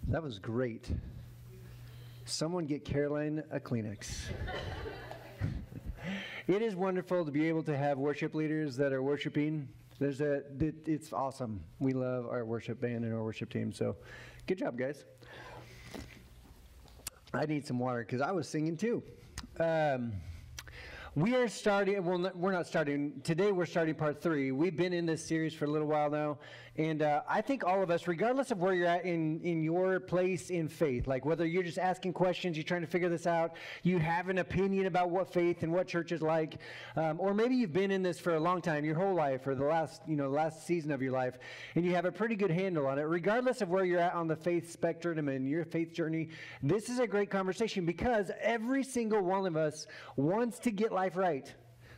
That was great. Someone get Caroline a Kleenex. It is wonderful to be able to have worship leaders that are worshiping. It's awesome. We love our worship band and our worship team. So, good job, guys. I need some water because I was singing too. We are starting, well, we're not starting. Today we're starting part 3. We've been in this series for a little while now. And I think all of us, regardless of where you're at in your place in faith, like whether you're just asking questions, you're trying to figure this out, you have an opinion about what faith and what church is like, or maybe you've been in this for a long time, your whole life, or the last season of your life, and you have a pretty good handle on it. Regardless of where you're at on the faith spectrum and your faith journey, this is a great conversation because every single one of us wants to get life right.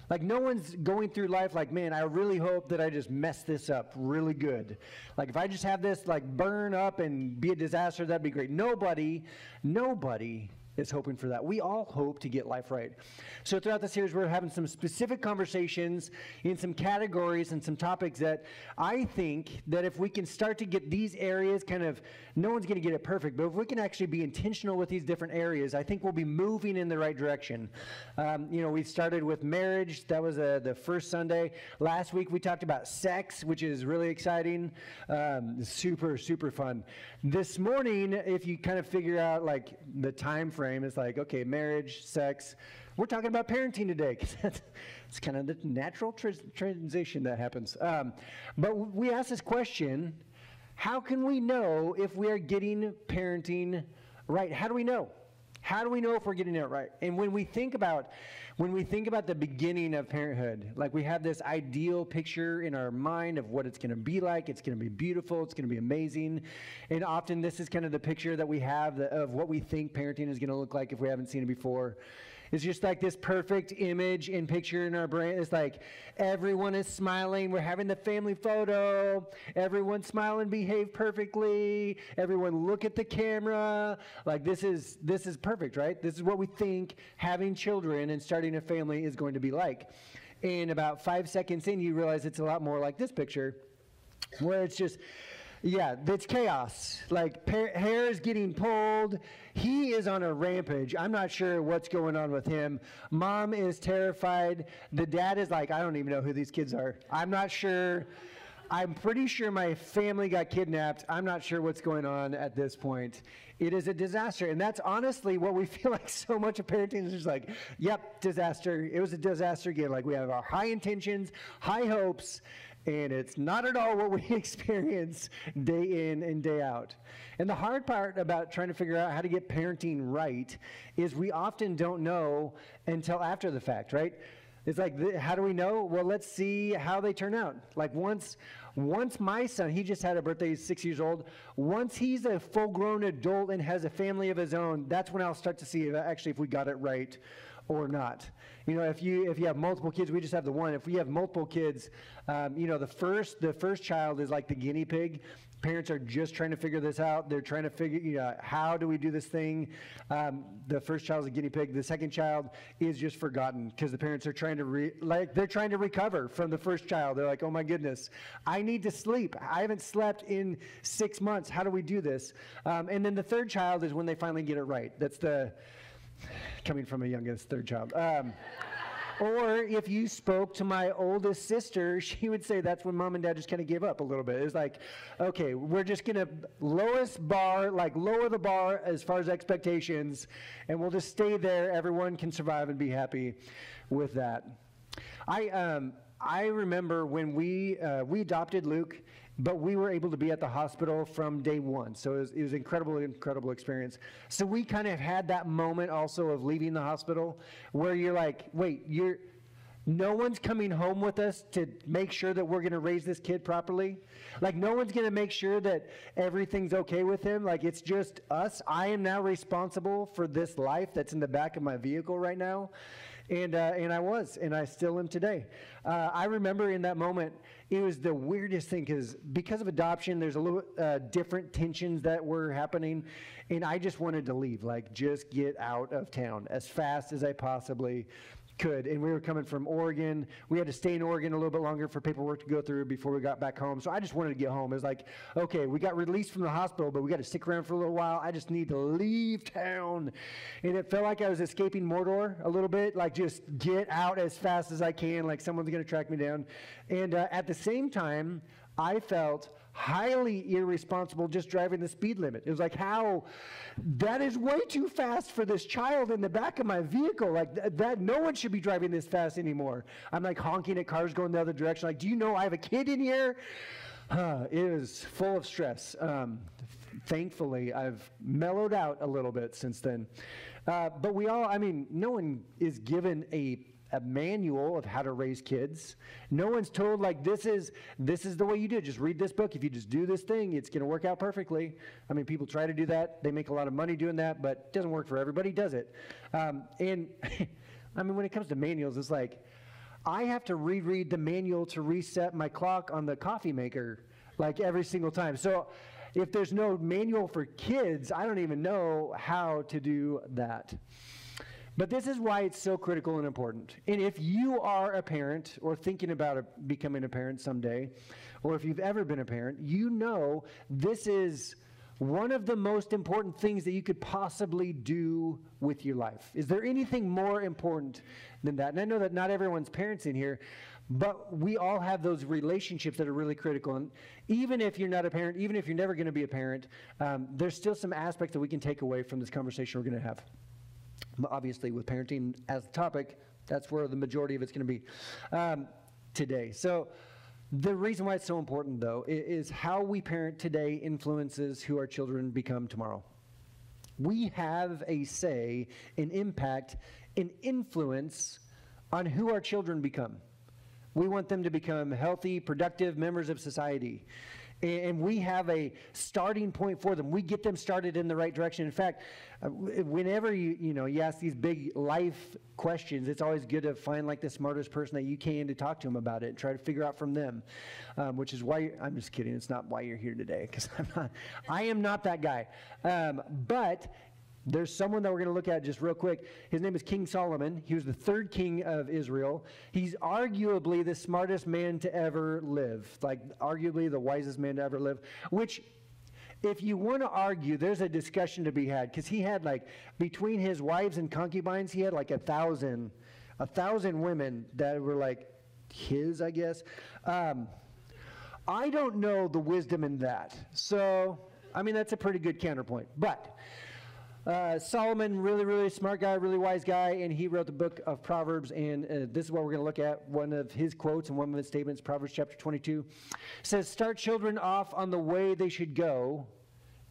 Like, no one's going through life like, man, I really hope that I just mess this up really good. Like, if I just have this, like, burn up and be a disaster, that'd be great. Nobody is hoping for that. We all hope to get life right. So throughout the series, we're having some specific conversations in some categories and some topics that I think that if we can start to get these areas kind of, no one's going to get it perfect, but if we can actually be intentional with these different areas, I think we'll be moving in the right direction. We started with marriage. That was the first Sunday. Last week, we talked about sex, which is really exciting. Super, super fun. This morning, if you kind of figure out like the time frame, it's like, okay, marriage, sex. We're talking about parenting today because it's kind of the natural transition that happens. But we asked this question, how can we know if we are getting parenting right? How do we know? How do we know if we're getting it right? And when we think about the beginning of parenthood, like we have this ideal picture in our mind of what it's going to be like. It's going to be beautiful. It's going to be amazing. And often this is kind of the picture that we have of what we think parenting is going to look like if we haven't seen it before. It's just like this perfect image and picture in our brain. It's like everyone is smiling. We're having the family photo. Everyone smile and behave perfectly. Everyone look at the camera. Like this is perfect, right? This is what we think having children and starting a family is going to be like. And about 5 seconds in, you realize it's a lot more like this picture, where it's just, yeah, it's chaos. Like hair is getting pulled. He is on a rampage. I'm not sure what's going on with him. Mom is terrified. The dad is like, I don't even know who these kids are. I'm not sure. I'm pretty sure my family got kidnapped. I'm not sure what's going on at this point. It is a disaster. And that's honestly what we feel like so much of parenting is just like, yep, disaster. It was a disaster again. Like we have our high intentions, high hopes, and it's not at all what we experience day in and day out. And the hard part about trying to figure out how to get parenting right is we often don't know until after the fact, right? It's like, how do we know? Well, let's see how they turn out. Like once my son, he just had a birthday, he's 6 years old. Once he's a full-grown adult and has a family of his own, that's when I'll start to see if we got it right or not. If you have multiple kids, we just have the one. If we have multiple kids, the first child is like the guinea pig. Parents are just trying to figure this out. They're trying to figure, how do we do this thing? The first child is a guinea pig. The second child is just forgotten because the parents are trying to they're trying to recover from the first child. They're like, oh my goodness, I need to sleep. I haven't slept in 6 months. How do we do this? And then the third child is when they finally get it right. That's coming from a youngest third child. Or if you spoke to my oldest sister, she would say that's when mom and dad just kind of gave up a little bit. It's like, okay, we're just going to lower the bar as far as expectations, and we'll just stay there. Everyone can survive and be happy with that. I remember when we adopted Luke, but we were able to be at the hospital from day one. So it was an incredible experience. So we kind of had that moment also of leaving the hospital where you're like, wait, no one's coming home with us to make sure that we're going to raise this kid properly. Like no one's going to make sure that everything's okay with him. Like it's just us. I am now responsible for this life that's in the back of my vehicle right now. And I still am today. I remember in that moment, it was the weirdest thing because of adoption, there's a little different tensions that were happening, and I just wanted to leave, like just get out of town as fast as I possibly could. And we were coming from Oregon. We had to stay in Oregon a little bit longer for paperwork to go through before we got back home. So I just wanted to get home. It was like, okay, we got released from the hospital, but we got to stick around for a little while. I just need to leave town. And it felt like I was escaping Mordor a little bit, like just get out as fast as I can, like someone's going to track me down. And at the same time, I felt highly irresponsible just driving the speed limit. It was like, how, that is way too fast for this child in the back of my vehicle. Like that, no one should be driving this fast anymore. I'm like honking at cars going the other direction. Like, do you know I have a kid in here? It was full of stress. Thankfully, I've mellowed out a little bit since then. But we all, I mean, no one is given a manual of how to raise kids. No one's told, like, this is the way you do it. Just read this book. If you just do this thing, it's going to work out perfectly. I mean, people try to do that. They make a lot of money doing that, but it doesn't work for everybody, does it? And I mean, when it comes to manuals, it's like, I have to reread the manual to reset my clock on the coffee maker, like every single time. So if there's no manual for kids, I don't even know how to do that. But this is why it's so critical and important. And if you are a parent or thinking about becoming a parent someday, or if you've ever been a parent, you know this is one of the most important things that you could possibly do with your life. Is there anything more important than that? And I know that not everyone's parents in here, but we all have those relationships that are really critical. And even if you're not a parent, even if you're never going to be a parent, there's still some aspects that we can take away from this conversation we're going to have. Obviously, with parenting as the topic, that's where the majority of it's going to be today. So the reason why it's so important, though, is how we parent today influences who our children become tomorrow. We have a say, an impact, an influence on who our children become. We want them to become healthy, productive members of society. And we have a starting point for them. We get them started in the right direction. In fact, whenever you ask these big life questions, it's always good to find like the smartest person that you can to talk to them about it and try to figure out from them, which is why I'm just kidding. It's not why you're here today, because I am not that guy. But there's someone that we're going to look at just real quick. His name is King Solomon. He was the third king of Israel. He's arguably the smartest man to ever live, like arguably the wisest man to ever live, which if you want to argue, there's a discussion to be had, because he had like, between his wives and concubines, he had like 1,000 women that were like his, I guess. I don't know the wisdom in that. So, I mean, that's a pretty good counterpoint. But Solomon, really, really smart guy, really wise guy, and he wrote the book of Proverbs, and this is what we're going to look at. One of his quotes and one of his statements, Proverbs chapter 22, says, "Start children off on the way they should go,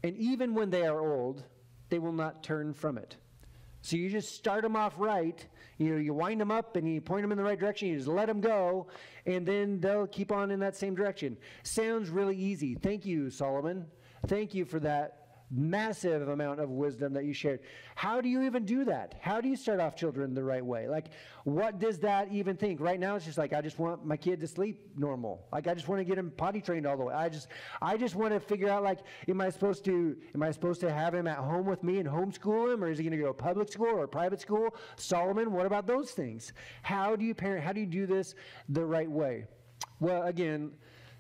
and even when they are old, they will not turn from it." So you just start them off right. You wind them up and you point them in the right direction. You just let them go, and then they'll keep on in that same direction. Sounds really easy. Thank you, Solomon. Thank you for that massive amount of wisdom that you shared. How do you even do that? How do you start off children the right way? Like, what does that even think? Right now, it's just like, I just want my kid to sleep normal. Like, I just want to get him potty trained all the way. I just want to figure out, like, am I supposed to have him at home with me and homeschool him, or is he going to go to public school or private school? Solomon, what about those things? How do you parent? How do you do this the right way? Well, again,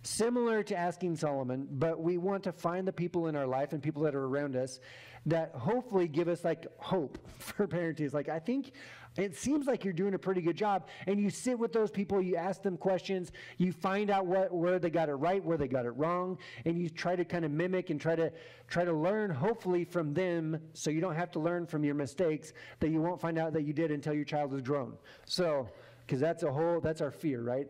similar to asking Solomon, but we want to find the people in our life and people that are around us that hopefully give us like hope for parenting. It's like, I think it seems like you're doing a pretty good job, and you sit with those people, you ask them questions, you find out where they got it right, where they got it wrong, and you try to kind of mimic and try to learn hopefully from them, so you don't have to learn from your mistakes that you won't find out that you did until your child is grown. So, because that's our fear, right?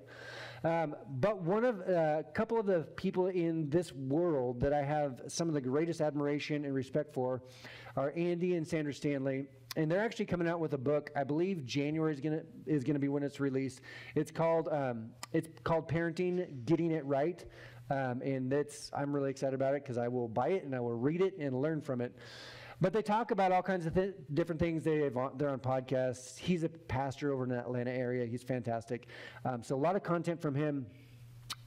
But a couple of the people in this world that I have some of the greatest admiration and respect for are Andy and Sandra Stanley, and they're actually coming out with a book. I believe January is gonna be when it's released. It's called Parenting, Getting It Right, and I'm really excited about it because I will buy it and I will read it and learn from it. But they talk about all kinds of different things. They're on podcasts. He's a pastor over in the Atlanta area. He's fantastic. So a lot of content from him,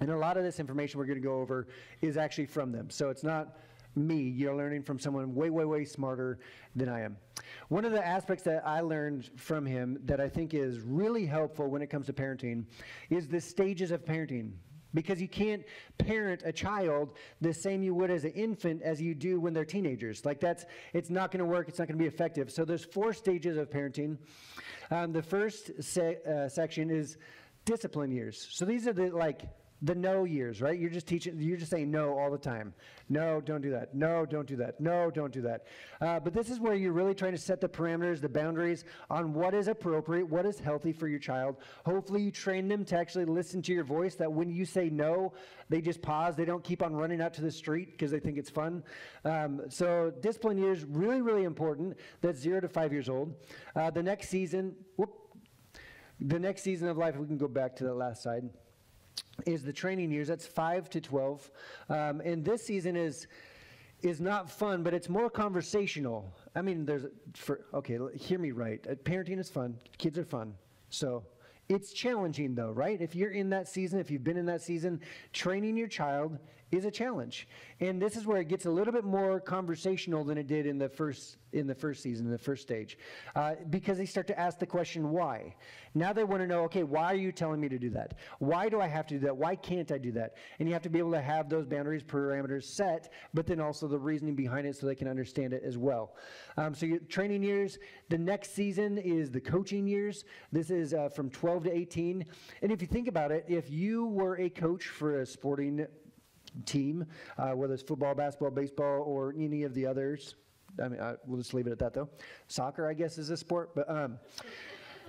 and a lot of this information we're going to go over is actually from them. So it's not me. You're learning from someone way, way, way smarter than I am. One of the aspects that I learned from him that I think is really helpful when it comes to parenting is the stages of parenting. Because you can't parent a child the same you would as an infant as you do when they're teenagers. Like it's not going to work. It's not going to be effective. So there's 4 stages of parenting. The first section is discipline years. So these are the no years, right? You're just saying no all the time. No, don't do that. No, don't do that. No, don't do that. But this is where you're really trying to set the parameters, the boundaries on what is appropriate, what is healthy for your child. Hopefully you train them to actually listen to your voice, that when you say no, they just pause. They don't keep on running out to the street because they think it's fun. So discipline years, really, really important. That's 0 to 5 years old. The next season of life, if we can go back to the last slide, is the training years. That's 5 to 12. And this season is not fun, but it's more conversational. I mean, hear me right. Parenting is fun. Kids are fun. So it's challenging though, right? If you're in that season, if you've been in that season, training your child is a challenge. And this is where it gets a little bit more conversational than it did in the first season, in the first stage. Because they start to ask the question, why? Now they want to know, okay, why are you telling me to do that? Why do I have to do that? Why can't I do that? And you have to be able to have those boundaries, parameters set, but then also the reasoning behind it so they can understand it as well. So your training years, the next season is the coaching years. This is from 12 to 18. And if you think about it, if you were a coach for a sporting team, whether it's football, basketball, baseball, or any of the others. I mean, we'll just leave it at that, though. Soccer, I guess, is a sport.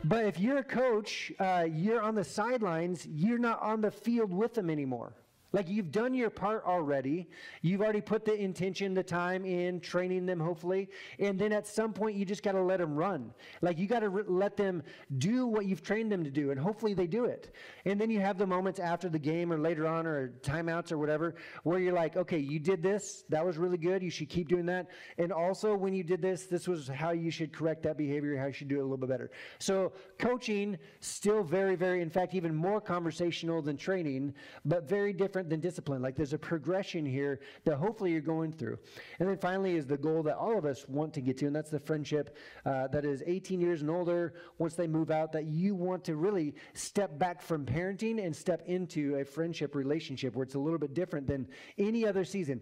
But if you're a coach, you're on the sidelines. You're not on the field with them anymore. Like, you've done your part already. You've already put the intention, the time in, training them, hopefully. And then at some point, you just got to let them run. Like, you got to let them do what you've trained them to do, and hopefully they do it. And then you have the moments after the game or later on or timeouts or whatever where you're like, okay, you did this. That was really good. You should keep doing that. And also, when you did this, this was how you should correct that behavior, how you should do it a little bit better. So coaching, still very, very, in fact, even more conversational than training, but very different than discipline. Like, there's a progression here that hopefully you're going through. And then finally is the goal that all of us want to get to, and that's the friendship that is 18 years and older. Once they move out, that you want to really step back from parenting and step into a friendship relationship where it's a little bit different than any other season.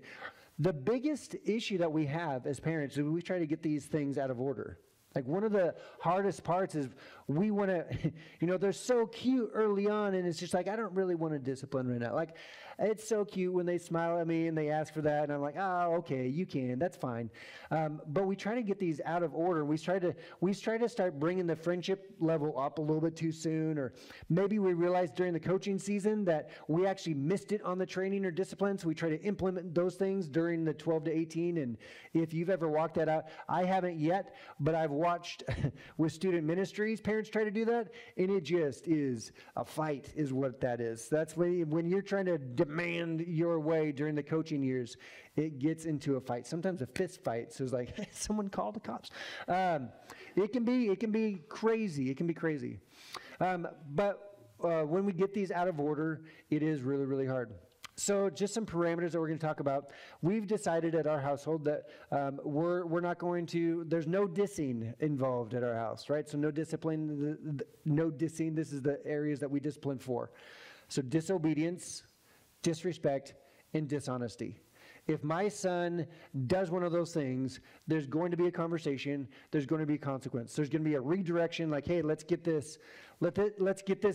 The biggest issue that we have as parents is we try to get these things out of order. Like, one of the hardest parts is we want to, they're so cute early on, and it's just like, I don't really want to discipline right now. Like, it's so cute when they smile at me and they ask for that, and I'm like, oh, okay, you can, that's fine. But we try to get these out of order. We try to start bringing the friendship level up a little bit too soon, or maybe we realized during the coaching season that we actually missed it on the training or discipline, so we try to implement those things during the 12 to 18, and if you've ever walked that out, I haven't yet, but I've watched with student ministries, parents try to do that, and it just is a fight is what that is. That's when you're trying to demand your way during the coaching years, it gets into a fight, sometimes a fist fight. So it's like, hey, someone called the cops. It can be crazy. It can be crazy. But when we get these out of order, it is really, really hard. So just some parameters that we're going to talk about. We've decided at our household that we're not going to, there's no dissing involved at our house, right? So no discipline, no dissing. This is the areas that we discipline for. So disobedience, disrespect, and dishonesty. If my son does one of those things, there's going to be a conversation, there's going to be a consequence. There's going to be a redirection, like, hey, let's get this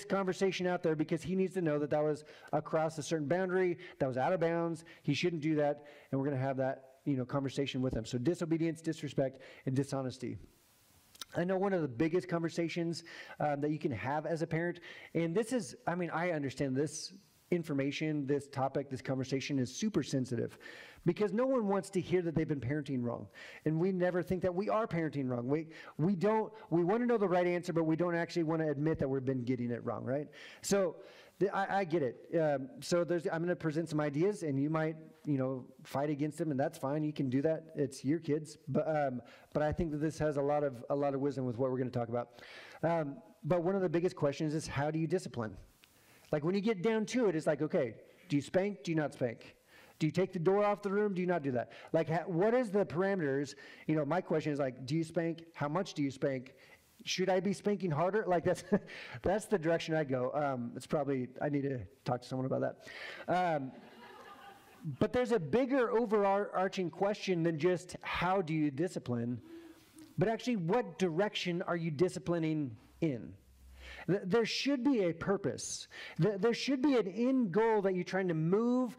conversation out there, because he needs to know that that was across a certain boundary, that was out of bounds, he shouldn't do that, and we're going to have that, conversation with him. So disobedience, disrespect, and dishonesty. I know one of the biggest conversations that you can have as a parent, and this is, I understand this information, this topic, this conversation is super sensitive, because no one wants to hear that they've been parenting wrong. And we never think that we are parenting wrong. We want to know the right answer, but we don't actually want to admit that we've been getting it wrong, right? So I get it. So I'm going to present some ideas, and you might, fight against them, and that's fine. You can do that. It's your kids. But I think that this has a lot of wisdom with what we're going to talk about. But one of the biggest questions is, how do you discipline? Like, when you get down to it, it's like, okay, do you spank? Do you not spank? Do you take the door off the room? Do you not do that? Like, what is the parameters? You know, my question is like, do you spank? How much do you spank? Should I be spanking harder? Like, that's the direction I go. It's probably, I need to talk to someone about that. But there's a bigger overarching question than just how do you discipline, but actually what direction are you disciplining in? There should be a purpose. There should be an end goal that you're trying to move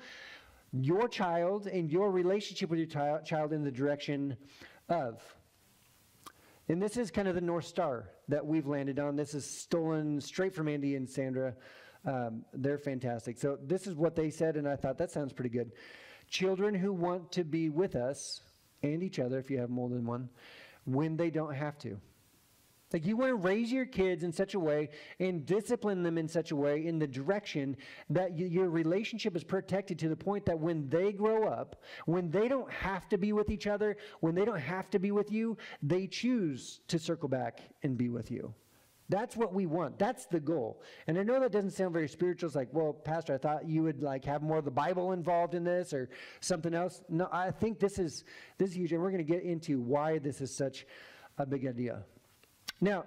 your child and your relationship with your child in the direction of. And this is kind of the North Star that we've landed on. This is stolen straight from Andy and Sandra. They're fantastic. So this is what they said, and I thought that sounds pretty good. Children who want to be with us and each other, if you have more than one, when they don't have to. Like, you want to raise your kids in such a way and discipline them in such a way in the direction that your relationship is protected to the point that when they grow up, when they don't have to be with each other, when they don't have to be with you, they choose to circle back and be with you. That's what we want. That's the goal. And I know that doesn't sound very spiritual. It's like, well, Pastor, I thought you would like have more of the Bible involved in this or something else. No, I think this is huge, and we're going to get into why this is such a big idea. Now,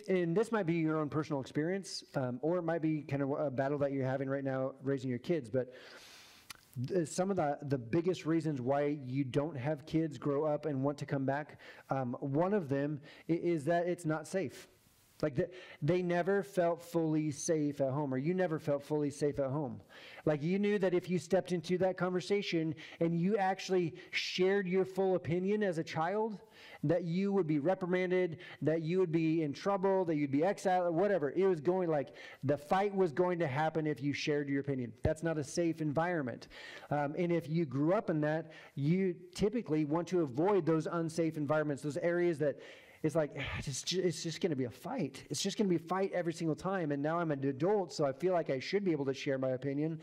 and this might be your own personal experience, or it might be kind of a battle that you're having right now raising your kids, but some of the biggest reasons why you don't have kids grow up and want to come back, one of them is that it's not safe. Like they never felt fully safe at home, or you never felt fully safe at home. Like you knew that if you stepped into that conversation and you actually shared your full opinion as a child, that you would be reprimanded, that you would be in trouble, that you'd be exiled, whatever. It was going like the fight was going to happen if you shared your opinion. That's not a safe environment. And if you grew up in that, you typically want to avoid those unsafe environments, those areas that it's like, it's just going to be a fight. It's just going to be a fight every single time. And now I'm an adult, so I feel like I should be able to share my opinion.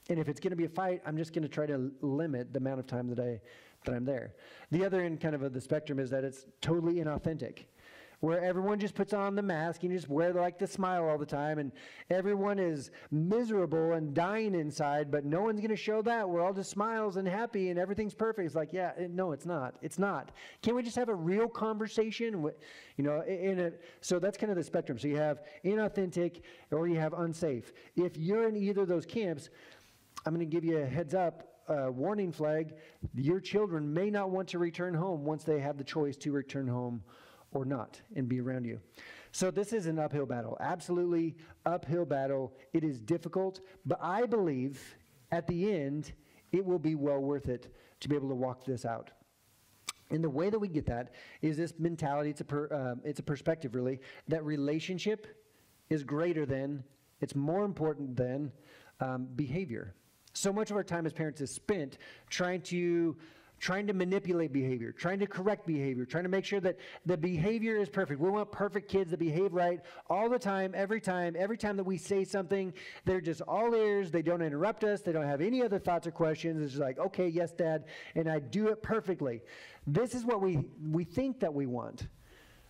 And if it's going to be a fight, I'm just going to try to limit the amount of time that I'm there. The other end kind of the spectrum is that it's totally inauthentic, where everyone just puts on the mask and you just wear like the smile all the time, and everyone is miserable and dying inside, but no one's going to show that. We're all just smiles and happy and everything's perfect. It's like, yeah, no, it's not. It's not. Can't we just have a real conversation? You know, so that's kind of the spectrum. So you have inauthentic or you have unsafe. If you're in either of those camps, I'm going to give you a heads up. Warning flag, your children may not want to return home once they have the choice to return home or not and be around you. So this is an uphill battle, absolutely uphill battle. It is difficult, but I believe at the end it will be well worth it to be able to walk this out. And the way that we get that is this mentality, it's a perspective really, that relationship is greater than, it's more important than behavior. So much of our time as parents is spent trying to manipulate behavior, trying to correct behavior, trying to make sure that the behavior is perfect. We want perfect kids that behave right all the time, every time that we say something, they're just all ears. They don't interrupt us. They don't have any other thoughts or questions. It's just like, okay, yes, Dad, and I do it perfectly. This is what we think that we want.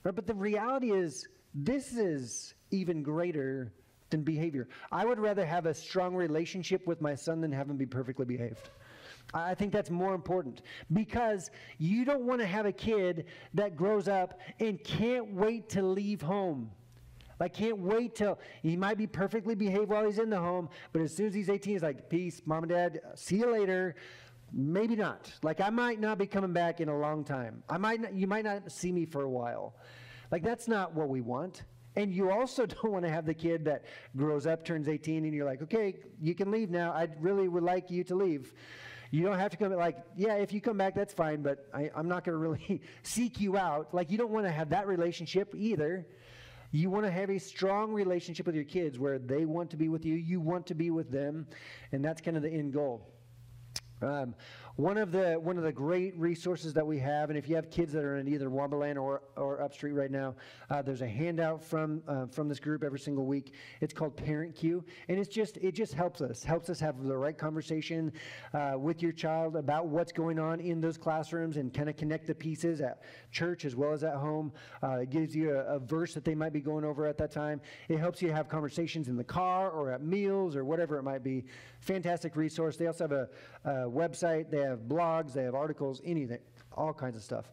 Right? But the reality is this is even greater than behavior. I would rather have a strong relationship with my son than have him be perfectly behaved. I think that's more important, because you don't want to have a kid that grows up and can't wait to leave home. Like, can't wait till he might be perfectly behaved while he's in the home, but as soon as he's 18, he's like, peace, Mom and Dad, see you later. Maybe not. Like, I might not be coming back in a long time. You might not see me for a while. Like, that's not what we want. And you also don't want to have the kid that grows up, turns 18, and you're like, okay, you can leave now. I really would like you to leave. You don't have to come, like, yeah, if you come back, that's fine, but I'm not going to really seek you out. Like, you don't want to have that relationship either. You want to have a strong relationship with your kids where they want to be with you, you want to be with them, and that's kind of the end goal. One of the great resources that we have, and if you have kids that are in either Womberland or Upstreet right now, there's a handout from this group every single week. It's called Parent Q, and it just helps us have the right conversation with your child about what's going on in those classrooms and kind of connect the pieces at church as well as at home. It gives you a verse that they might be going over at that time. It helps you have conversations in the car or at meals or whatever it might be. Fantastic resource. They also have a website. They have blogs. They have articles, anything, all kinds of stuff.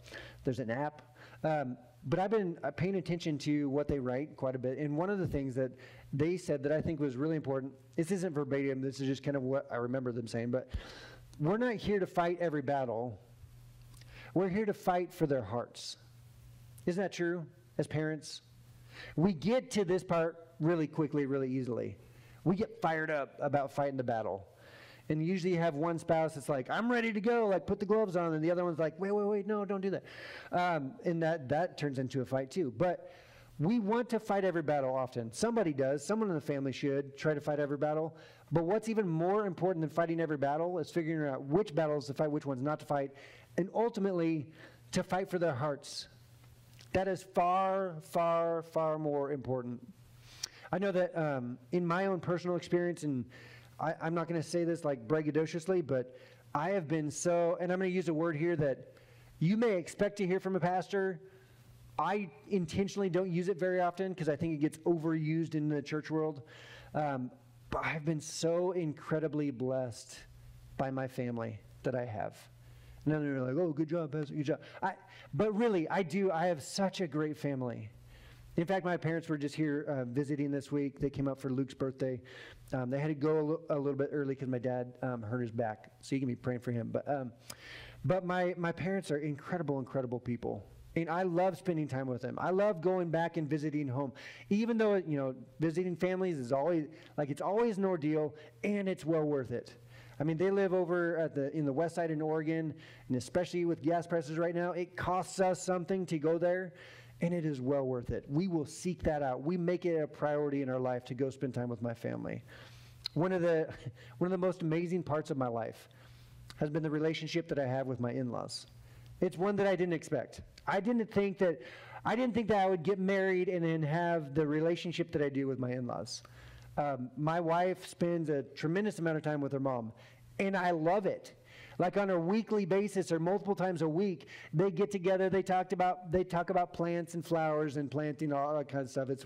There's an app. But I've been paying attention to what they write quite a bit. And one of the things that they said that I think was really important, this isn't verbatim, this is just kind of what I remember them saying, but we're not here to fight every battle. We're here to fight for their hearts. Isn't that true as parents? We get to this part really quickly, really easily. We get fired up about fighting the battle. And usually you have one spouse that's like, I'm ready to go, like put the gloves on, and the other one's like, wait, no, don't do that. And that turns into a fight too. But we want to fight every battle often. Somebody does. Someone in the family should try to fight every battle. But what's even more important than fighting every battle is figuring out which battles to fight, which ones not to fight, and ultimately to fight for their hearts. That is far, far, far more important. I know that in my own personal experience, and I'm not going to say this like braggadociously, but I have been so, and I'm going to use a word here that you may expect to hear from a pastor. I intentionally don't use it very often because I think it gets overused in the church world. But I've been so incredibly blessed by my family that I have. And then they're like, oh, good job, Pastor, good job. But really, I do. I have such a great family. In fact, my parents were just here visiting this week. They came up for Luke's birthday. They had to go a little bit early because my dad hurt his back, so you can be praying for him. But my parents are incredible, incredible people. And I love spending time with them. I love going back and visiting home. Even though, visiting families is always, it's always an ordeal, and it's well worth it. I mean, they live over in the west side in Oregon, and especially with gas prices right now, it costs us something to go there, and it is well worth it. We will seek that out. We make it a priority in our life to go spend time with my family. One of the most amazing parts of my life has been the relationship that I have with my in-laws. It's one that I didn't expect. I didn't think that I would get married and then have the relationship that I do with my in-laws. My wife spends a tremendous amount of time with her mom, and I love it. Like on a weekly basis or multiple times a week, they get together, they talk about plants and flowers and planting, all that kind of stuff. It's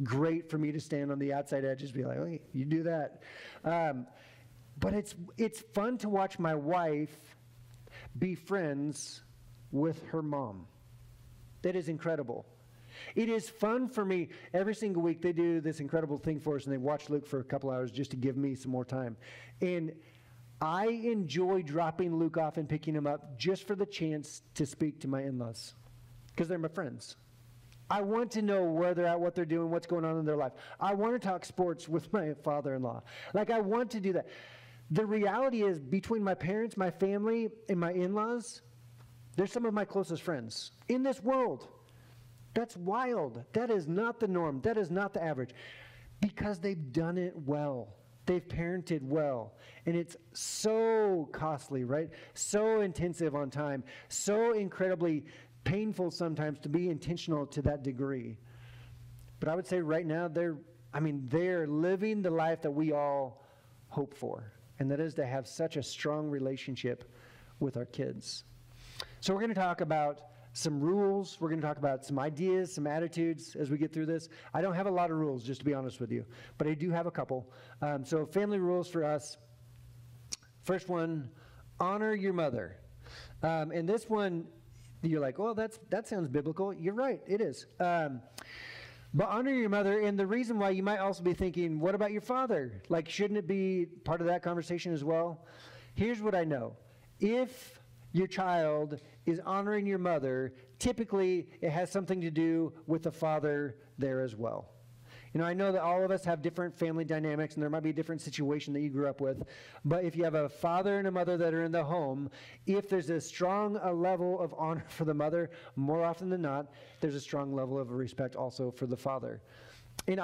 great for me to stand on the outside edges and be like, oh, you do that. But it's fun to watch my wife be friends with her mom. That is incredible. It is fun for me. Every single week they do this incredible thing for us, and they watch Luke for a couple hours just to give me some more time. And I enjoy dropping Luke off and picking him up just for the chance to speak to my in-laws because they're my friends. I want to know where they're at, what they're doing, what's going on in their life. I want to talk sports with my father-in-law. I want to do that. The reality is, between my parents, my family, and my in-laws, they're some of my closest friends in this world. That's wild. That is not the norm. That is not the average. Because they've done it well. They've parented well. And it's so costly, right? So intensive on time. So incredibly painful sometimes to be intentional to that degree. But I would say right now, they're living the life that we all hope for. And that is to have such a strong relationship with our kids. So we're going to talk about some rules. We're going to talk about some ideas, some attitudes as we get through this. I don't have a lot of rules, just to be honest with you, but I do have a couple. So family rules for us. First one, honor your mother. And this one, you're like, well, that sounds biblical. You're right, it is. But honor your mother, and the reason why you might also be thinking, what about your father? Shouldn't it be part of that conversation as well? Here's what I know. If your child is honoring your mother, typically it has something to do with the father there as well. I know that all of us have different family dynamics, and there might be a different situation that you grew up with, but if you have a father and a mother that are in the home, if there's a strong level of honor for the mother, more often than not, there's a strong level of respect also for the father. And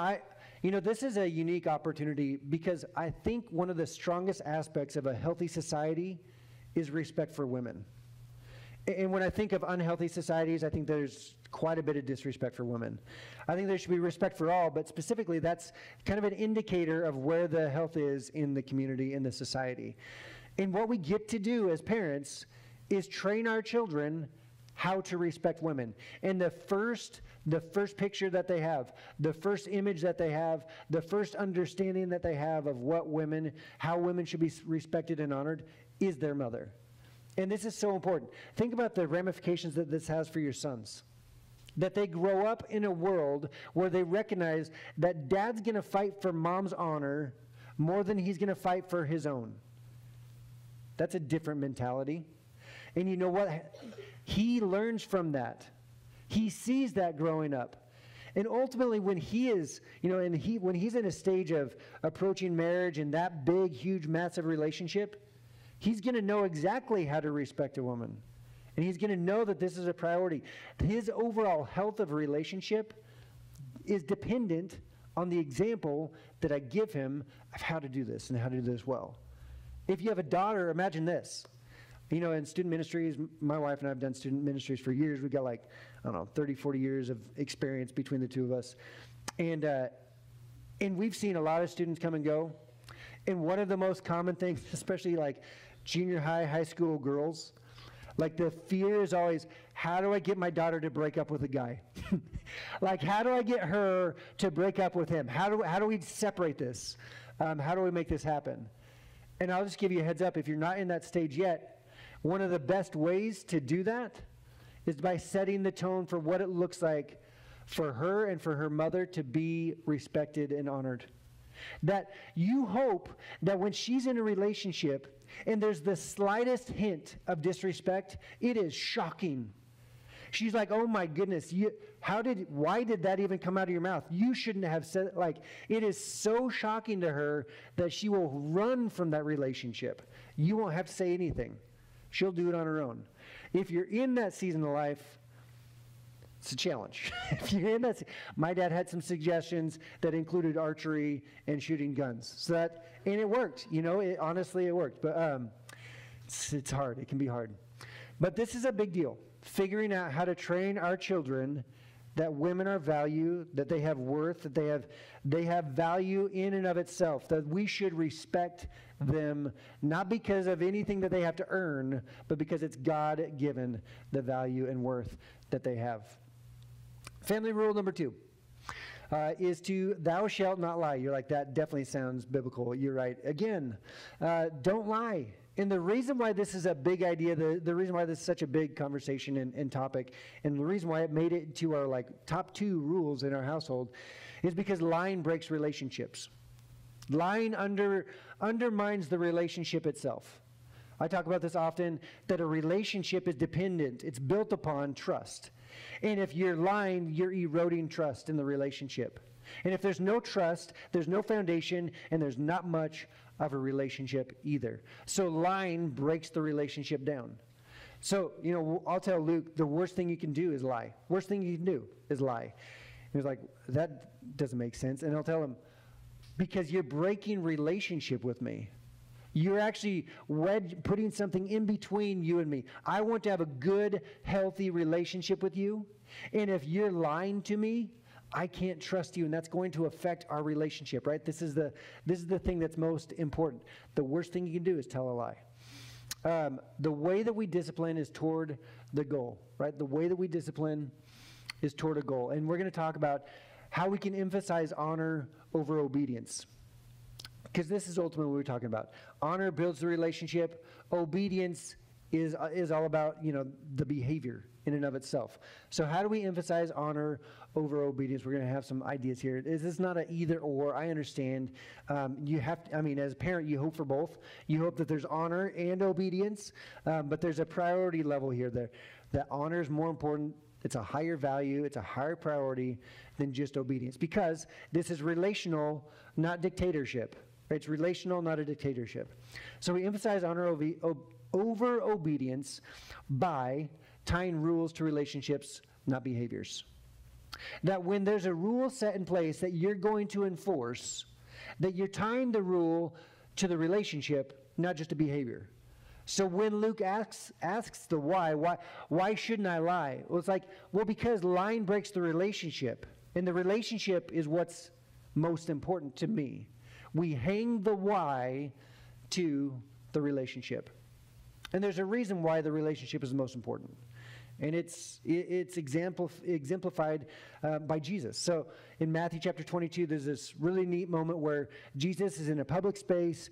this is a unique opportunity because I think one of the strongest aspects of a healthy society is respect for women. And when I think of unhealthy societies, I think there's quite a bit of disrespect for women. I think there should be respect for all, but specifically that's kind of an indicator of where the health is in the community, in the society. And what we get to do as parents is train our children how to respect women. And the first picture that they have, the first image that they have, the first understanding that they have of how women should be respected and honored is their mother. And this is so important. Think about the ramifications that this has for your sons. That they grow up in a world where they recognize that dad's going to fight for mom's honor more than he's going to fight for his own. That's a different mentality. And you know what? He learns from that. He sees that growing up. And ultimately when he is, when he's in a stage of approaching marriage and that big, huge, massive relationship, he's going to know exactly how to respect a woman. And he's going to know that this is a priority. His overall health of a relationship is dependent on the example that I give him of how to do this and how to do this well. If you have a daughter, imagine this. In student ministries, my wife and I have done student ministries for years. We've got 30, 40 years of experience between the two of us. And we've seen a lot of students come and go. And one of the most common things, especially junior high school girls, the fear is always, how do I get my daughter to break up with a guy? How do I get her to break up with him? How do we separate this? How do we make this happen? And I'll just give you a heads up, if you're not in that stage yet, one of the best ways to do that is by setting the tone for what it looks like for her and for her mother to be respected and honored. That you hope that when she's in a relationship and there's the slightest hint of disrespect, it is shocking. She's like, oh my goodness, why did that even come out of your mouth? You shouldn't have said it. It is so shocking to her that she will run from that relationship. You won't have to say anything. She'll do it on her own. If you're in that season of life, it's a challenge. If you're in that, my dad had some suggestions that included archery and shooting guns. And it worked. Honestly, it worked. But it's hard. It can be hard. But this is a big deal. Figuring out how to train our children that women are valued, that they have worth, that they have value in and of itself, that we should respect them, not because of anything that they have to earn, but because it's God-given, the value and worth that they have. Family rule number 2 is to thou shalt not lie. You're like, that definitely sounds biblical. You're right. Again, don't lie. And the reason why this is a big idea, the reason why this is such a big conversation and topic, and the reason why it made it to our top 2 rules in our household is because lying breaks relationships. Lying undermines the relationship itself. I talk about this often, that a relationship is dependent. It's built upon trust. And if you're lying, you're eroding trust in the relationship. And if there's no trust, there's no foundation, and there's not much of a relationship either. So lying breaks the relationship down. So, I'll tell Luke, the worst thing you can do is lie. Worst thing you can do is lie. He was like, that doesn't make sense. And I'll tell him, because you're breaking relationship with me. You're actually putting something in between you and me. I want to have a good, healthy relationship with you. And if you're lying to me, I can't trust you, and that's going to affect our relationship, right? This is the thing that's most important. The worst thing you can do is tell a lie. The way that we discipline is toward the goal, right? The way that we discipline is toward a goal. And we're going to talk about how we can emphasize honor over obedience. Because this is ultimately what we're talking about. Honor builds the relationship. Obedience is all about, the behavior in and of itself. So how do we emphasize honor over obedience? We're going to have some ideas here. This is not an either or. I understand. You have to, as a parent, you hope for both. You hope that there's honor and obedience, but there's a priority level here. That honor is more important. It's a higher value. It's a higher priority than just obedience, because this is relational, not dictatorship. It's relational, not a dictatorship. So we emphasize honor over obedience by tying rules to relationships, not behaviors. That when there's a rule set in place that you're going to enforce, that you're tying the rule to the relationship, not just a behavior. So when Luke asks the why shouldn't I lie? Well, it's like, well, because lying breaks the relationship. And the relationship is what's most important to me. We hang the why to the relationship. And there's a reason why the relationship is the most important. And it's exemplified by Jesus. So in Matthew chapter 22, there's this really neat moment where Jesus is in a public space.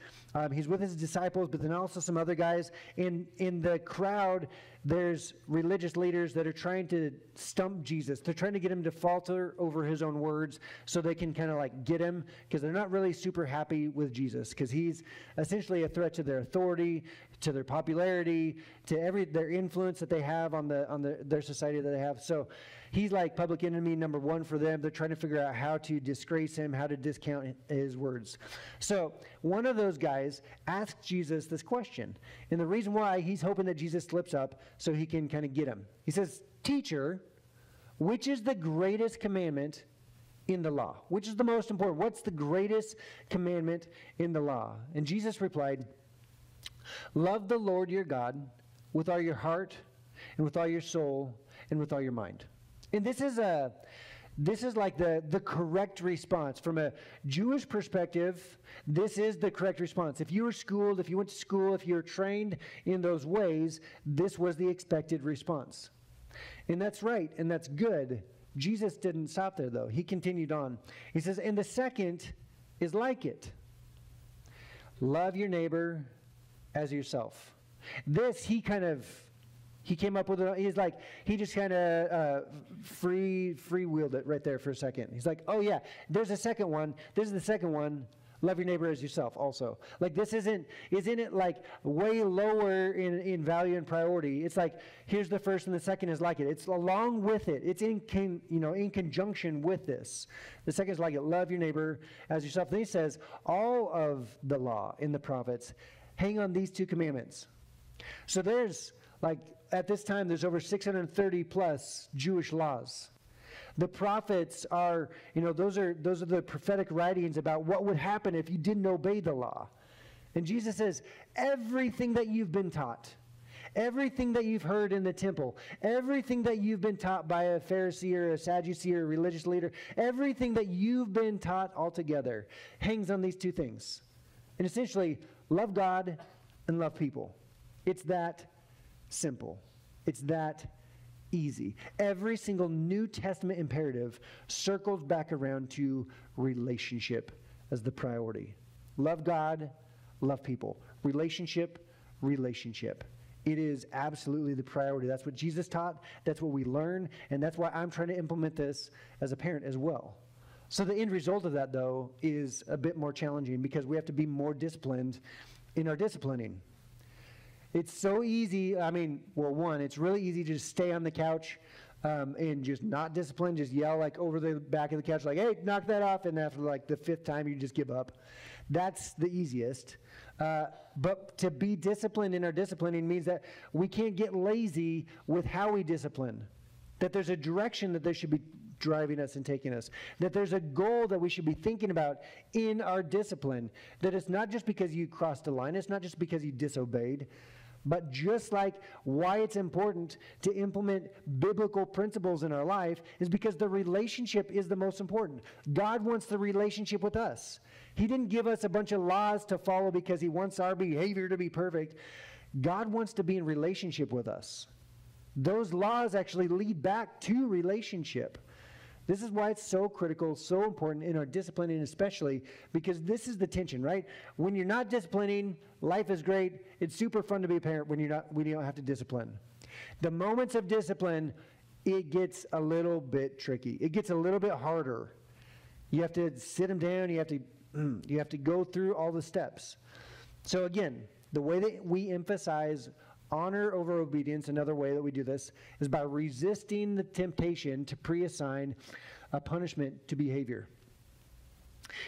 He's with his disciples, but then also some other guys. In the crowd, there's religious leaders that are trying to stump Jesus. They're trying to get him to falter over his own words so they can kind of like get him, because they're not really super happy with Jesus, because he's essentially a threat to their authority, to their popularity, to their influence that they have on their society that they have. So he's like public enemy number one for them. They're trying to figure out how to disgrace him, how to discount his words. So one of those guys asked Jesus this question. And the reason why, he's hoping that Jesus slips up so he can kind of get him. He says, "Teacher, which is the greatest commandment in the law?" Which is the most important? What's the greatest commandment in the law? And Jesus replied, "Love the Lord your God with all your heart and with all your soul and with all your mind." And this is like the correct response. From a Jewish perspective, this is the correct response. If you were schooled, if you went to school, if you were trained in those ways, this was the expected response. And that's right, and that's good. Jesus didn't stop there, though. He continued on. He says, "And the second is like it. Love your neighbor as yourself." This, he came up with it. He just kind of free-wheeled it right there for a second. He's like, oh yeah, there's a second one. This is the second one. Love your neighbor as yourself also. Like, this isn't it like way lower in value and priority? It's like, here's the first and the second is like it. It's along with it. It's in conjunction with this. The second is like it. Love your neighbor as yourself. Then he says, all of the law in the prophets hang on these two commandments. So there's at this time, there's over 630 plus Jewish laws. The prophets are, those are the prophetic writings about what would happen if you didn't obey the law. And Jesus says, everything that you've been taught, everything that you've heard in the temple, everything that you've been taught by a Pharisee or a Sadducee or a religious leader, everything that you've been taught altogether hangs on these two things. And essentially, love God and love people. It's that simple. It's that easy. Every single New Testament imperative circles back around to relationship as the priority. Love God, love people. Relationship. It is absolutely the priority. That's what Jesus taught. That's what we learn. And that's why I'm trying to implement this as a parent as well. So the end result of that, though, is a bit more challenging because we have to be more disciplined in our disciplining. It's so easy. It's really easy to just stay on the couch and just not discipline, just yell over the back of the couch hey, knock that off, and after the fifth time you just give up. That's the easiest. But to be disciplined in our disciplining means that we can't get lazy with how we discipline, that there's a direction that they should be driving us and taking us, that there's a goal that we should be thinking about in our discipline, that it's not just because you crossed a line, it's not just because you disobeyed, but just like why it's important to implement biblical principles in our life is because the relationship is the most important. God wants the relationship with us. He didn't give us a bunch of laws to follow because he wants our behavior to be perfect. God wants to be in relationship with us. Those laws actually lead back to relationship. This is why it's so critical, so important in our disciplining especially, because this is the tension, right? When you're not disciplining, life is great. It's super fun to be a parent when you don't have to discipline. The moments of discipline, it gets a little bit tricky. It gets a little bit harder. You have to sit them down. You have to go through all the steps. So again, the way that we emphasize honor over obedience, another way that we do this, is by resisting the temptation to pre-assign a punishment to behavior.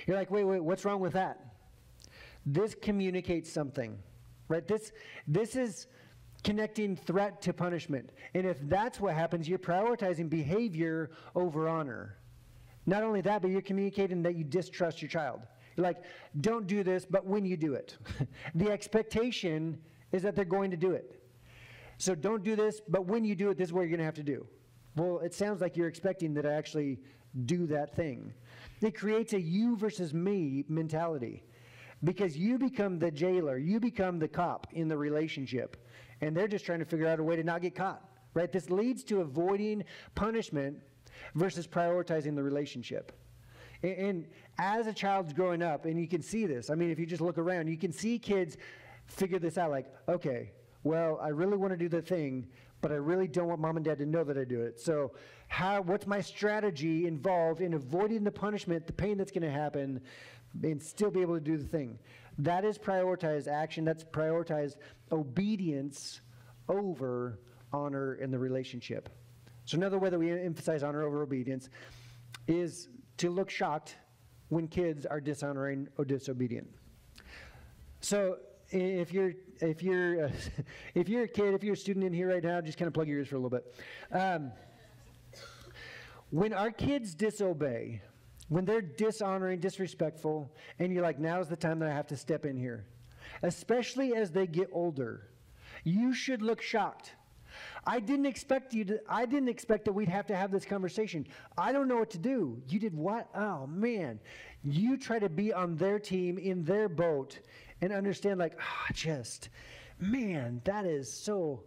You're like, wait, what's wrong with that? This communicates something, right? This is connecting threat to punishment. And if that's what happens, you're prioritizing behavior over honor. Not only that, but you're communicating that you distrust your child. You're like, don't do this, but when you do it. The expectation is that they're going to do it. So don't do this, but when you do it, this is what you're going to have to do. Well, it sounds like you're expecting that I actually do that thing. It creates a you versus me mentality because you become the jailer, you become the cop in the relationship, and they're just trying to figure out a way to not get caught, right? This leads to avoiding punishment versus prioritizing the relationship. And as a child's growing up, and you can see this, I mean, if you just look around, you can see kids figure this out like, okay, well, I really want to do the thing, but I really don't want mom and dad to know that I do it. So what's my strategy involved in avoiding the punishment, the pain that's going to happen, and still be able to do the thing? That is prioritized action. That's prioritized obedience over honor in the relationship. So another way that we emphasize honor over obedience is to look shocked when kids are dishonoring or disobedient. So if you're a kid, if you're a student in here right now, just kind of plug your ears for a little bit. When our kids disobey, when they're dishonoring, disrespectful, and you're like, now's the time that I have to step in here, especially as they get older, you should look shocked. I didn't expect that we'd have to have this conversation. I don't know what to do. You did what? Oh, man. You try to be on their team, in their boat, and understand like, man, that is so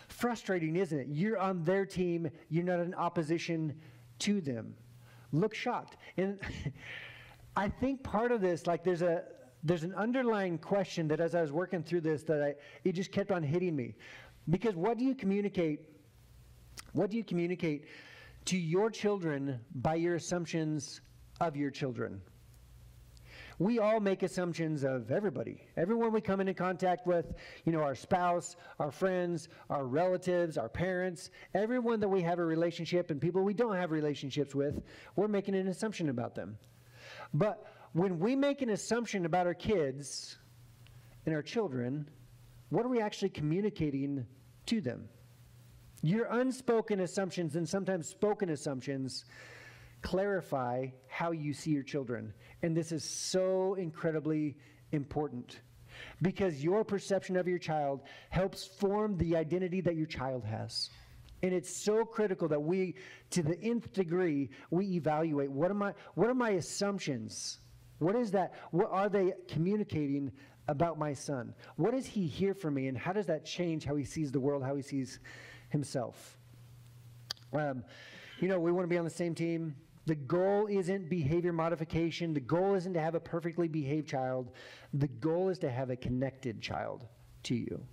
frustrating, isn't it? You're on their team. You're not in opposition to them. Look shocked. And I think part of this, like there's an underlying question that as I was working through this, it just kept on hitting me. Because what do you communicate to your children by your assumptions of your children? We all make assumptions of everybody. Everyone we come into contact with, our spouse, our friends, our relatives, our parents, everyone that we have a relationship and people we don't have relationships with, we're making an assumption about them. But when we make an assumption about our kids and our children, what are we actually communicating to them? Your unspoken assumptions and sometimes spoken assumptions clarify how you see your children. And this is so incredibly important because your perception of your child helps form the identity that your child has. And it's so critical that we, to the nth degree, we evaluate what are my assumptions? What is that? What are they communicating about my son? What does he hear from me, and how does that change how he sees the world, how he sees himself? We want to be on the same team. The goal isn't behavior modification. The goal isn't to have a perfectly behaved child. The goal is to have a connected child to you.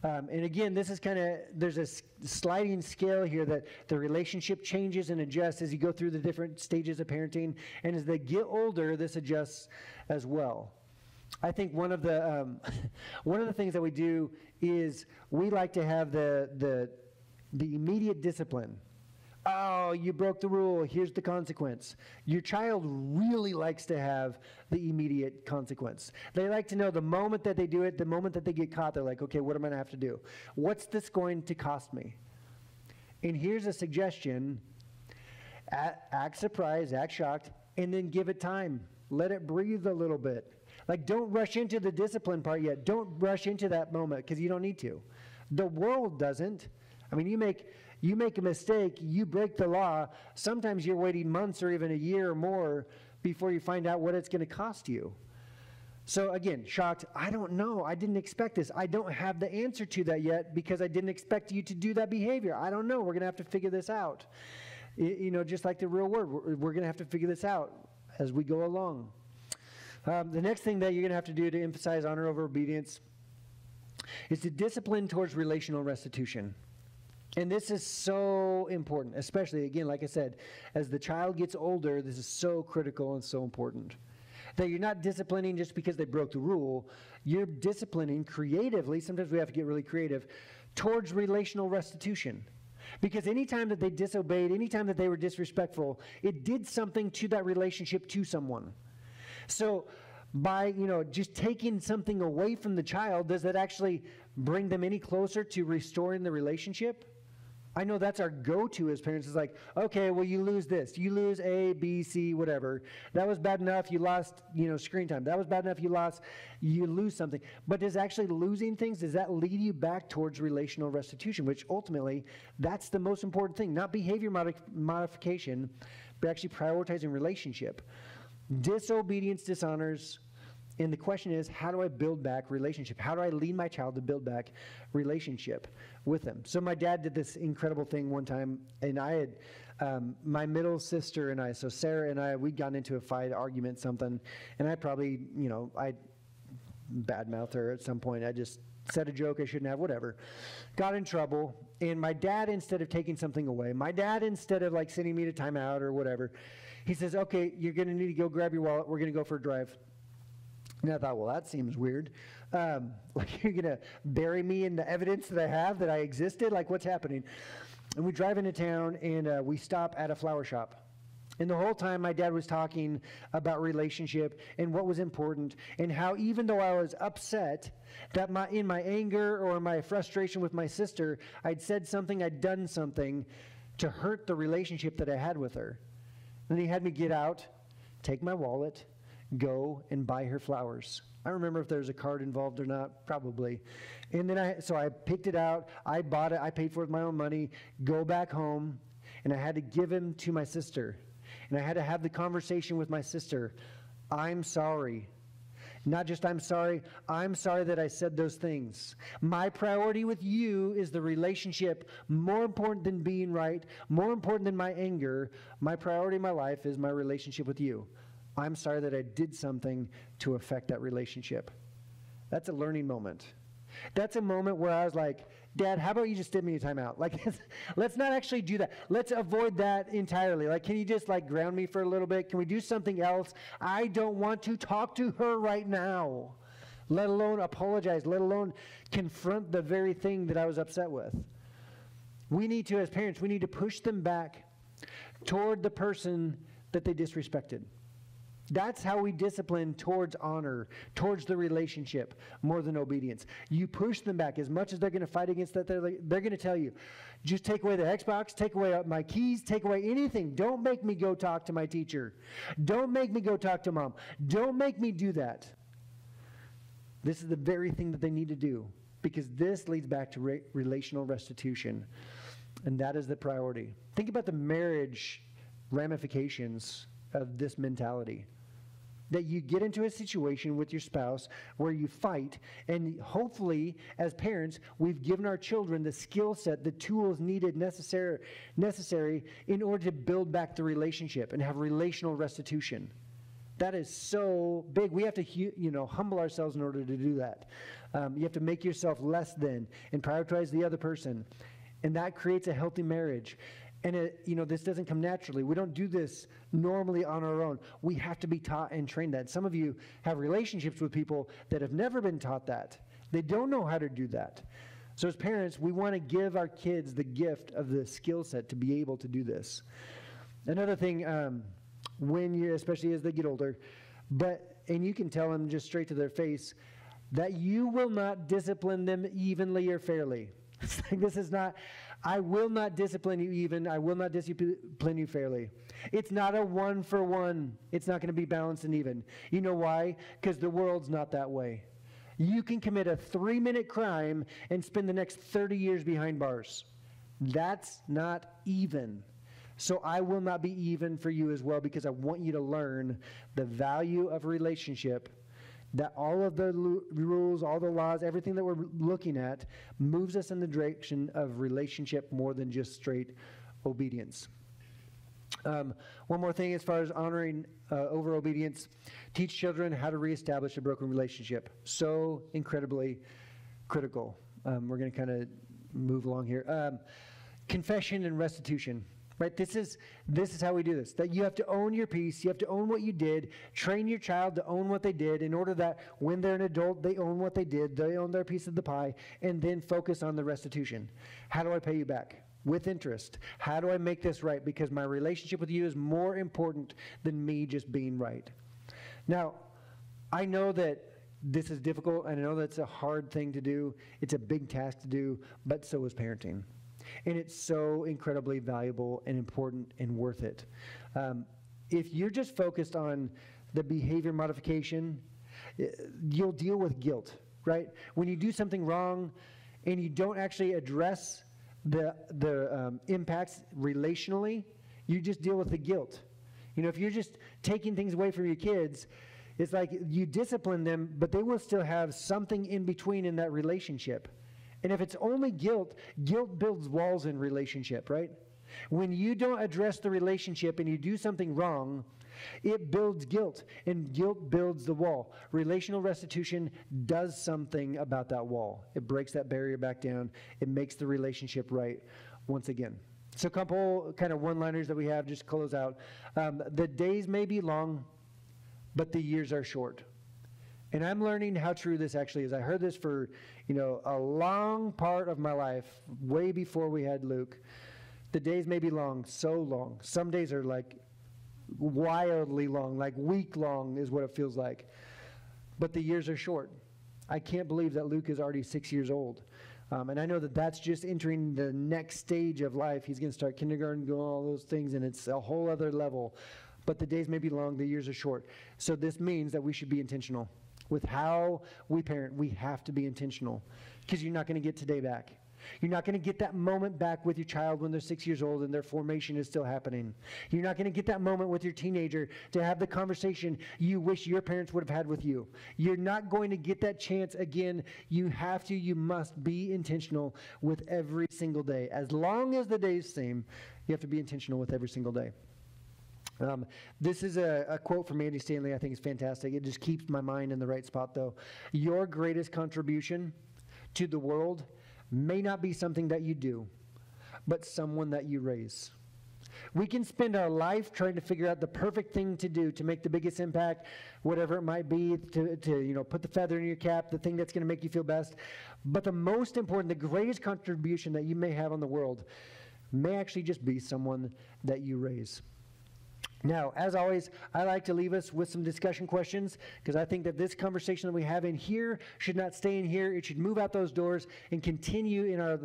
And again, this is there's a sliding scale here that the relationship changes and adjusts as you go through the different stages of parenting. And as they get older, this adjusts as well. I think one of the things that we do is we like to have the immediate discipline. Oh, you broke the rule. Here's the consequence. Your child really likes to have the immediate consequence. They like to know the moment that they do it, the moment that they get caught, they're like, okay, what am I going to have to do? What's this going to cost me? And here's a suggestion. Act surprised, act shocked, and then give it time. Let it breathe a little bit. Like, don't rush into the discipline part yet. Don't rush into that moment because you don't need to. The world doesn't. I mean, you make a mistake, you break the law, sometimes you're waiting months or even a year or more before you find out what it's going to cost you. So again, shocked, I don't know, I didn't expect this. I don't have the answer to that yet because I didn't expect you to do that behavior. I don't know, we're going to have to figure this out. Just like the real world, we're going to have to figure this out as we go along. The next thing that you're going to have to do to emphasize honor over obedience is to discipline towards relational restitution. And this is so important, especially, again, like I said, as the child gets older, this is so critical and so important. That you're not disciplining just because they broke the rule. You're disciplining creatively, sometimes we have to get really creative, towards relational restitution. Because anytime that they disobeyed, anytime that they were disrespectful, it did something to that relationship to someone. So by, just taking something away from the child, does that actually bring them any closer to restoring the relationship? I know that's our go-to as parents. Is like, okay, well, you lose this. You lose A, B, C, whatever. That was bad enough. You lost, screen time. That was bad enough. You lose something. But does actually losing things, does that lead you back towards relational restitution, which ultimately, that's the most important thing. Not behavior modification, but actually prioritizing relationship. Disobedience dishonors. And the question is, how do I build back relationship? How do I lead my child to build back relationship with them? So my dad did this incredible thing one time, and I had my middle sister and I, so Sarah and I, we'd gotten into a fight, argument, something, and I probably, I badmouthed her at some point. I just said a joke I shouldn't have, whatever. Got in trouble, and my dad, instead of taking something away, my dad, instead of like sending me to timeout or whatever, he says, okay, you're going to need to go grab your wallet. We're going to go for a drive. And I thought, well, that seems weird. Like, you're going to bury me in the evidence that I have that I existed? Like, what's happening? And we drive into town, and we stop at a flower shop. And the whole time, my dad was talking about relationship and what was important, and how even though I was upset that in my anger or my frustration with my sister, I'd said something, I'd done something to hurt the relationship that I had with her. And he had me get out, take my wallet, go and buy her flowers. I don't remember if there was a card involved or not, probably. And then so I picked it out, I bought it, I paid for it with my own money, go back home, and I had to give him to my sister. And I had to have the conversation with my sister. I'm sorry. Not just I'm sorry that I said those things. My priority with you is the relationship, more important than being right, more important than my anger. My priority in my life is my relationship with you. I'm sorry that I did something to affect that relationship. That's a learning moment. That's a moment where I was like, Dad, how about you just give me a timeout? Like, let's not actually do that. Let's avoid that entirely. Like, can you just like ground me for a little bit? Can we do something else? I don't want to talk to her right now, let alone apologize, let alone confront the very thing that I was upset with. We need to, as parents, we need to push them back toward the person that they disrespected. That's how we discipline towards honor, towards the relationship, more than obedience. You push them back. As much as they're going to fight against that, they're going to tell you, just take away the Xbox, take away my keys, take away anything. Don't make me go talk to my teacher. Don't make me go talk to mom. Don't make me do that. This is the very thing that they need to do, because this leads back to relational restitution, and that is the priority. Think about the marriage ramifications of this mentality. That you get into a situation with your spouse where you fight, and hopefully, as parents, we've given our children the skill set, the tools needed, necessary in order to build back the relationship and have relational restitution. That is so big. We have to, humble ourselves in order to do that. You have to make yourself less than and prioritize the other person, and that creates a healthy marriage. And this doesn't come naturally. We don't do this normally on our own. We have to be taught and trained that. Some of you have relationships with people that have never been taught that. They don't know how to do that. So as parents, we want to give our kids the gift of the skill set to be able to do this. Another thing, especially as they get older, and you can tell them just straight to their face, that you will not discipline them evenly or fairly. It's like, this is not, I will not discipline you even. I will not discipline you fairly. It's not a 1-for-1. It's not going to be balanced and even. You know why? Because the world's not that way. You can commit a 3-minute crime and spend the next 30 years behind bars. That's not even. So I will not be even for you as well, because I want you to learn the value of a relationship, that all of the rules, all the laws, everything that we're looking at moves us in the direction of relationship more than just straight obedience. One more thing as far as honoring over obedience: teach children how to reestablish a broken relationship. So incredibly critical. We're going to kind of move along here. Confession and restitution. Right, this is how we do this. That you have to own your piece. You have to own what you did. Train your child to own what they did, in order that when they're an adult, they own what they did. They own their piece of the pie, and then focus on the restitution. How do I pay you back? With interest. How do I make this right? Because my relationship with you is more important than me just being right. Now, I know that this is difficult, and I know that's a hard thing to do. It's a big task to do, but so is parenting. And it's so incredibly valuable and important and worth it. If you're just focused on the behavior modification, you'll deal with guilt, right? When you do something wrong and you don't actually address the impacts relationally, you just deal with the guilt. You know, if you're just taking things away from your kids, it's like you discipline them, but they will still have something in between in that relationship. And if it's only guilt, guilt builds walls in relationship, right? When you don't address the relationship and you do something wrong, it builds guilt, and guilt builds the wall. Relational restitution does something about that wall. It breaks that barrier back down. It makes the relationship right once again. So a couple kind of one-liners that we have just to close out. The days may be long, but the years are short. And I'm learning how true this actually is. I heard this for, a long part of my life, way before we had Luke. The days may be long, so long. Some days are like wildly long, like week long is what it feels like. But the years are short. I can't believe that Luke is already 6 years old. And I know that that's just entering the next stage of life. He's going to start kindergarten, go all those things, and it's a whole other level. But the days may be long, the years are short. So this means that we should be intentional. With how we parent, we have to be intentional, because you're not going to get today back. You're not going to get that moment back with your child when they're 6 years old and their formation is still happening. You're not going to get that moment with your teenager to have the conversation you wish your parents would have had with you. You're not going to get that chance again. You must be intentional with every single day. As long as the day's same, you have to be intentional with every single day. This is a quote from Andy Stanley. I think it's fantastic. It just keeps my mind in the right spot, though. Your greatest contribution to the world may not be something that you do, but someone that you raise. We can spend our life trying to figure out the perfect thing to do to make the biggest impact, whatever it might be, to put the feather in your cap, the thing that's going to make you feel best. But the most important, the greatest contribution that you may have on the world may actually just be someone that you raise. Now, as always, I like to leave us with some discussion questions, because I think that this conversation that we have in here should not stay in here. It should move out those doors and continue in our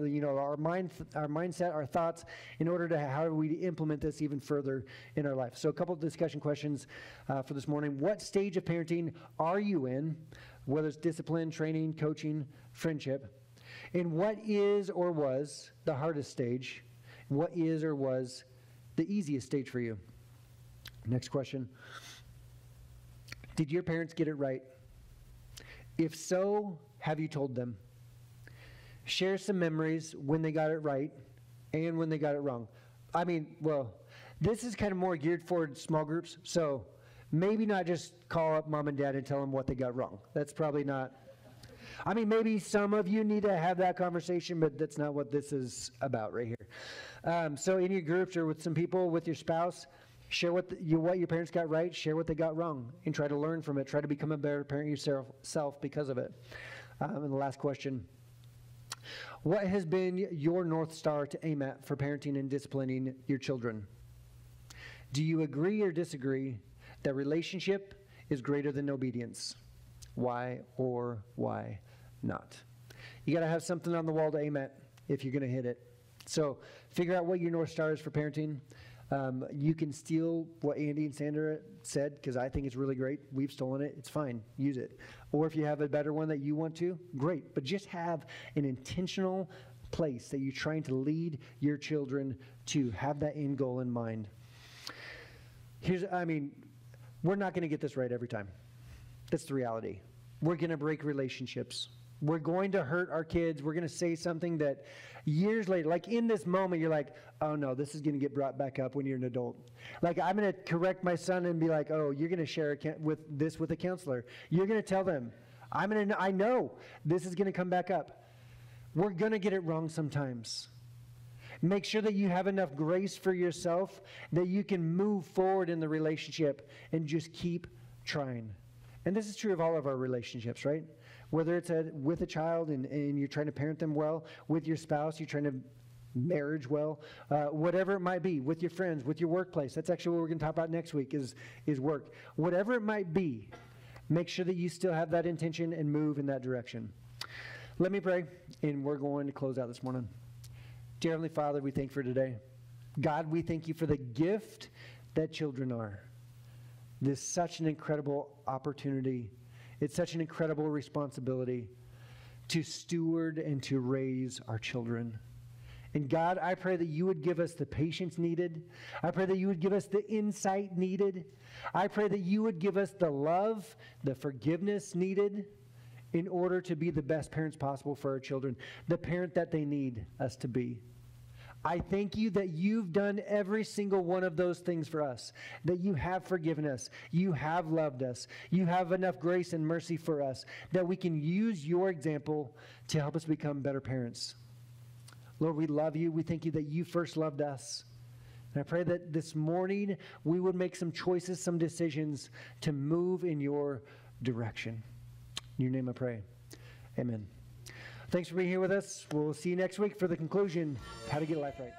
mindset, our thoughts, in order to how do we implement this even further in our life. So a couple of discussion questions for this morning. What stage of parenting are you in, whether it's discipline, training, coaching, friendship? And what is or was the hardest stage? What is or was the easiest stage for you? Next question. Did your parents get it right? If so, have you told them? Share some memories when they got it right and when they got it wrong. This is kind of more geared for small groups, so maybe not just call up mom and dad and tell them what they got wrong. That's probably not. Maybe some of you need to have that conversation, but that's not what this is about right here. So in your groups or with some people, with your spouse, share what your parents got right, share what they got wrong, and try to learn from it. Try to become a better parent yourself because of it. And the last question. What has been your North Star to aim at for parenting and disciplining your children? Do you agree or disagree that relationship is greater than obedience? Why or why not? You got to have something on the wall to aim at if you're going to hit it. So figure out what your North Star is for parenting. You can steal what Andy and Sandra said, because I think it's really great. We've stolen it. It's fine. Use it. Or if you have a better one that you want to, great. But just have an intentional place that you're trying to lead your children to. Have that end goal in mind. We're not going to get this right every time. That's the reality. We're going to break relationships. We're going to hurt our kids. We're going to say something that years later, like in this moment, you're like, oh no, this is going to get brought back up when you're an adult. Like I'm going to correct my son and be like, oh, you're going to share with a counselor. You're going to tell them. I know this is going to come back up. We're going to get it wrong sometimes. Make sure that you have enough grace for yourself that you can move forward in the relationship and just keep trying. And this is true of all of our relationships, right? Whether it's with a child and you're trying to parent them well, with your spouse, you're trying to marriage well, whatever it might be, with your friends, with your workplace. That's actually what we're going to talk about next week is work. Whatever it might be, make sure that you still have that intention and move in that direction. Let me pray, and we're going to close out this morning. Dear Heavenly Father, we thank you for today. God, we thank you for the gift that children are. This is such an incredible opportunity. It's such an incredible responsibility to steward and to raise our children. And God, I pray that you would give us the patience needed. I pray that you would give us the insight needed. I pray that you would give us the love, the forgiveness needed in order to be the best parents possible for our children, the parent that they need us to be. I thank you that you've done every single one of those things for us, that you have forgiven us, you have loved us, you have enough grace and mercy for us, that we can use your example to help us become better parents. Lord, we love you. We thank you that you first loved us. And I pray that this morning we would make some choices, some decisions to move in your direction. In your name I pray. Amen. Thanks for being here with us. We'll see you next week for the conclusion, How to Get a Life Right.